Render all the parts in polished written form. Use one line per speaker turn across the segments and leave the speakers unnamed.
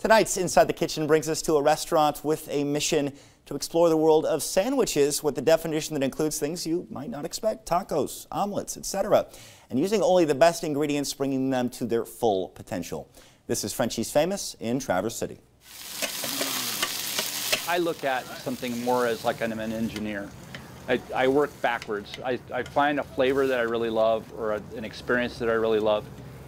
Tonight's Inside the Kitchen brings us to a restaurant with a mission to explore the world of sandwiches with the definition that includes things you might not expect: tacos, omelets, etc. And using only the best ingredients, bringing them to their full potential. This is Frenchies Famous in Traverse City.
I look at something more as like I'm an engineer. I work backwards. I find a flavor that I really love or an experience that I really love,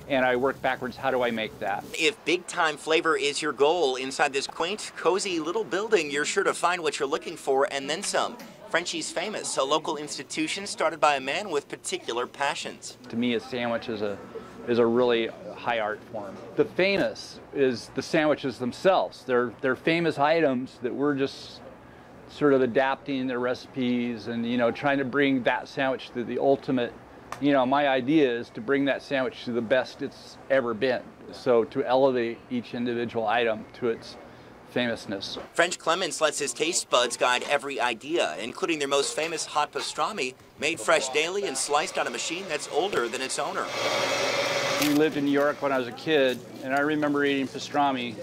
and I work backwards. How do I make that?
If big-time flavor is your goal inside this quaint, cozy little building, you're sure to find what you're looking for and then some. Frenchies Famous, a local institution started by a man with particular passions.
To me, a sandwich is a really high art form. The famous is the sandwiches themselves. They're famous items that we're just sort of adapting their recipes and, trying to bring that sandwich to the ultimate. My idea is to bring that sandwich to the best it's ever been. So to elevate each individual item to its famousness.
French Clements lets his taste buds guide every idea, including their most famous hot pastrami, made fresh daily and sliced on a machine that's older than its owner.
We lived in New York when I was a kid, and I remember eating pastrami.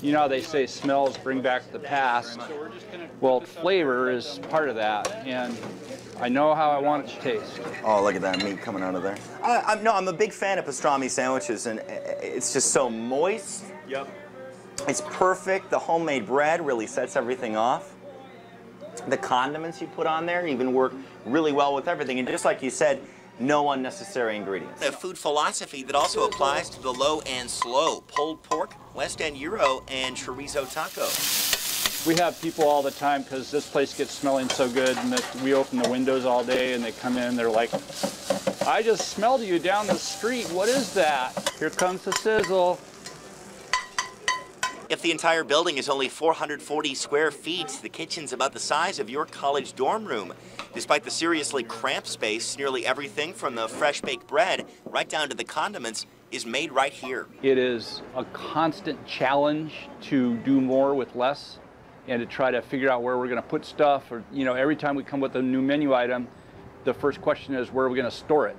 You know how they say smells bring back the past? Well, flavor is part of that, and I know how I want it to taste.
Oh, look at that meat coming out of there. I'm a big fan of pastrami sandwiches, and it's just so moist.
Yep.
It's perfect. The homemade bread really sets everything off. The condiments you put on there even work really well with everything. And just like you said, no unnecessary ingredients. A food philosophy that also applies to the low and slow: pulled pork, West End gyro, and chorizo taco.
We have people all the time because this place gets smelling so good, and we open the windows all day and they come in, they're like, "I just smelled you down the street. What is that?" Here comes the sizzle.
If the entire building is only 440 square feet, the kitchen's about the size of your college dorm room. Despite the seriously cramped space, nearly everything from the fresh baked bread right down to the condiments is made right here.
It is a constant challenge to do more with less and to try to figure out where we're going to put stuff. Or, every time we come with a new menu item, the first question is, where are we going to store it?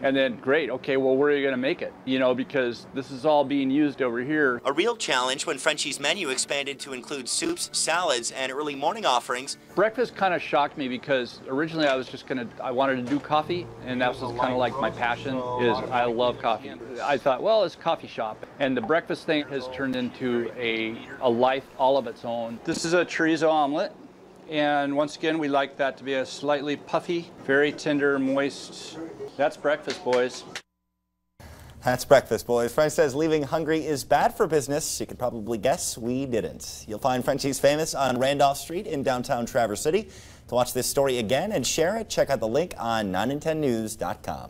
And then, great, okay, well, where are you going to make it? Because this is all being used over here.
A real challenge when Frenchie's menu expanded to include soups, salads, and early morning offerings.
Breakfast kind of shocked me because originally I wanted to do coffee, and that was kind of like my passion, is I love coffee. I thought, well, it's a coffee shop. And the breakfast thing has turned into a life all of its own. This is a chorizo omelet. And once again, we like that to be a slightly puffy, very tender, moist. That's breakfast, boys.
That's breakfast, boys. French says leaving hungry is bad for business. You can probably guess we didn't. You'll find Frenchies Famous on Randolph Street in downtown Traverse City. To watch this story again and share it, check out the link on 9in10news.com.